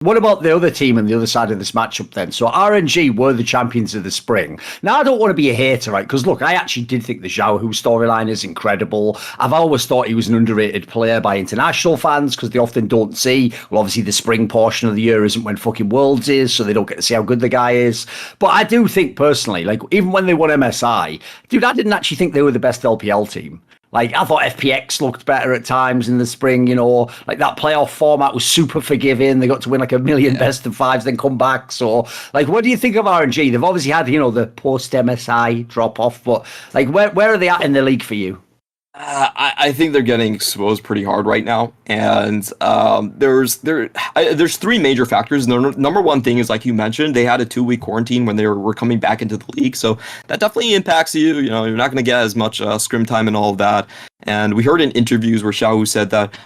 What about the other team on the other side of this matchup then? So RNG were the champions of the spring. Now, I don't want to be a hater, right? Because look, I actually did think the Zhao Hu storyline is incredible. I've always thought he was an underrated player by international fans because they often don't see. Well, obviously the spring portion of the year isn't when fucking Worlds is, so they don't get to see how good the guy is. But I do think personally, like even when they won MSI, dude, I didn't actually think they were the best LPL team. Like, I thought FPX looked better at times in the spring, you know, like that playoff format was super forgiving. They got to win like a million best of fives, then come back. So, like, what do you think of RNG? They've obviously had, you know, the post MSI drop off, but like, where are they at in the league for you? I think they're getting exposed pretty hard right now, and there's three major factors. Number one thing is, like you mentioned, they had a 2-week quarantine when they were coming back into the league, so that definitely impacts you. You know, you're not going to get as much scrim time and all of that. And we heard in interviews where Xiao Hu said that,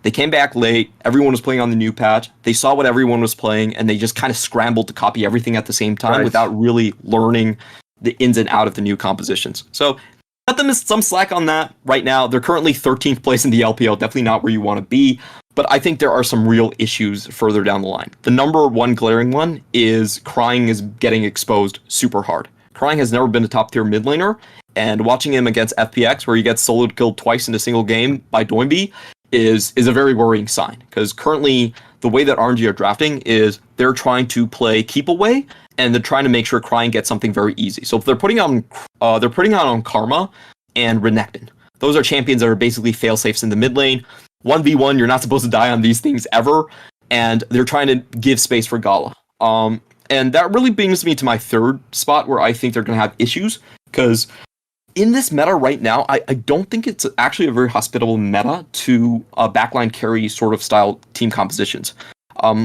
they came back late, everyone was playing on the new patch, they saw what everyone was playing, and they just kind of scrambled to copy everything at the same time without really learning the ins and out of the new compositions. So cut them some slack on that right now. They're currently 13th place in the LPL, definitely not where you want to be, but I think there are some real issues further down the line. The number one glaring one is Crying is getting exposed super hard. Crying has never been a top tier mid laner, and watching him against FPX, where he gets solo killed twice in a single game by Doinby, is a very worrying sign, because currently the way that RNG are drafting is they're trying to play keep away, and they're trying to make sure Crying gets something very easy. So if they're putting on Karma and Renekton. Those are champions that are basically fail-safes in the mid lane. 1v1, you're not supposed to die on these things ever, and they're trying to give space for Gala. And that really brings me to my third spot where I think they're going to have issues, because in this meta right now, I don't think it's actually a very hospitable meta to backline carry sort of style team compositions.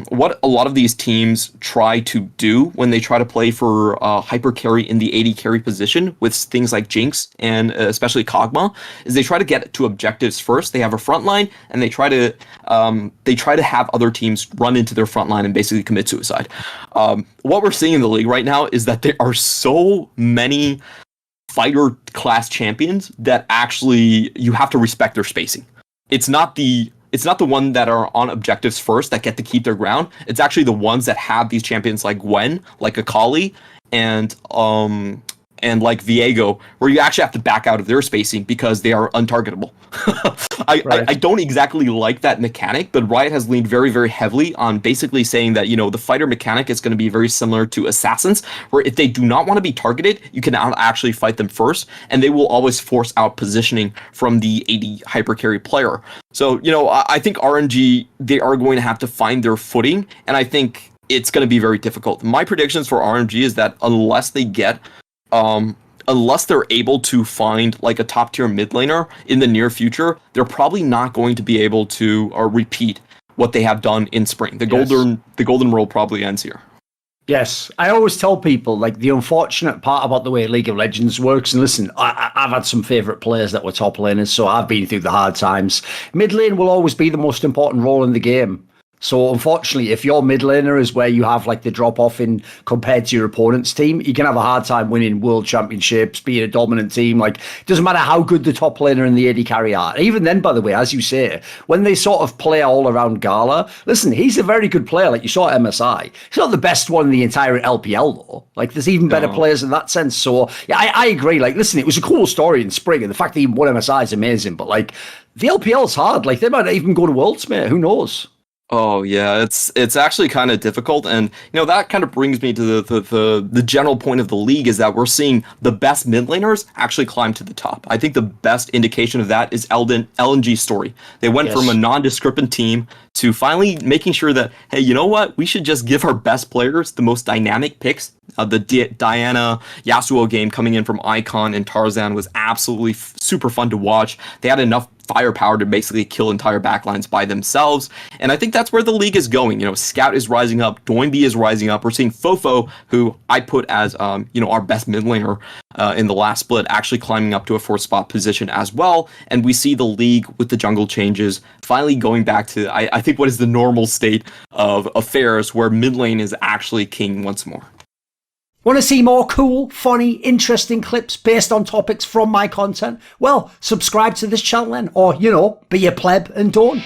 What a lot of these teams try to do when they try to play for hyper carry in the AD carry position with things like Jinx and especially Kog'Maw is they try to get to objectives first. They have a front line and they try to have other teams run into their front line and basically commit suicide. What we're seeing in the league right now is that there are so many fighter class champions that actually you have to respect their spacing. It's not the one that are on objectives first that get to keep their ground. It's actually the ones that have these champions like Gwen, like Akali, and like Viego, where you actually have to back out of their spacing because they are untargetable. I don't exactly like that mechanic, but Riot has leaned very, very heavily on basically saying that, you know, the fighter mechanic is going to be very similar to Assassins, where if they do not want to be targeted, you can actually fight them first, and they will always force out positioning from the AD hypercarry player. So, you know, I think RNG, they are going to have to find their footing, and I think it's going to be very difficult. My predictions for RNG is that unless they're able to find like a top tier mid laner in the near future, they're probably not going to be able to repeat what they have done in spring. The golden rule probably ends here. Yes, I always tell people, like, the unfortunate part about the way League of Legends works, and listen, I've had some favourite players that were top laners, so I've been through the hard times. Mid lane will always be the most important role in the game. So unfortunately, if your mid laner is where you have like the drop off in compared to your opponent's team, you can have a hard time winning world championships, being a dominant team. Like, it doesn't matter how good the top laner and the AD carry are. Even then, by the way, as you say, when they sort of play all around Gala, listen, he's a very good player. Like you saw at MSI. He's not the best one in the entire LPL though. Like, there's even better players in that sense. So yeah, I agree. Like, listen, it was a cool story in spring, and the fact that he won MSI is amazing. But like, the LPL is hard. Like, they might not even go to Worlds, mate. Who knows? Oh yeah, it's actually kind of difficult, and you know that kind of brings me to the general point of the league is that we're seeing the best mid laners actually climb to the top. I think the best indication of that is LNG's story. They went from a nondescript team to finally making sure that, hey, you know what? We should just give our best players the most dynamic picks. The Diana Yasuo game coming in from Icon and Tarzan was absolutely super fun to watch. They had enough firepower to basically kill entire backlines by themselves, and I think that's where the league is going. You know, Scout is rising up, Doinby is rising up. We're seeing Fofo, who I put as our best mid laner in the last split, actually climbing up to a 4th spot position as well. And we see the league with the jungle changes finally going back to I think what is the normal state of affairs, where mid lane is actually king once more. Want to see more cool, funny, interesting clips based on topics from my content? Well, subscribe to this channel then, or, you know, be a pleb and don't.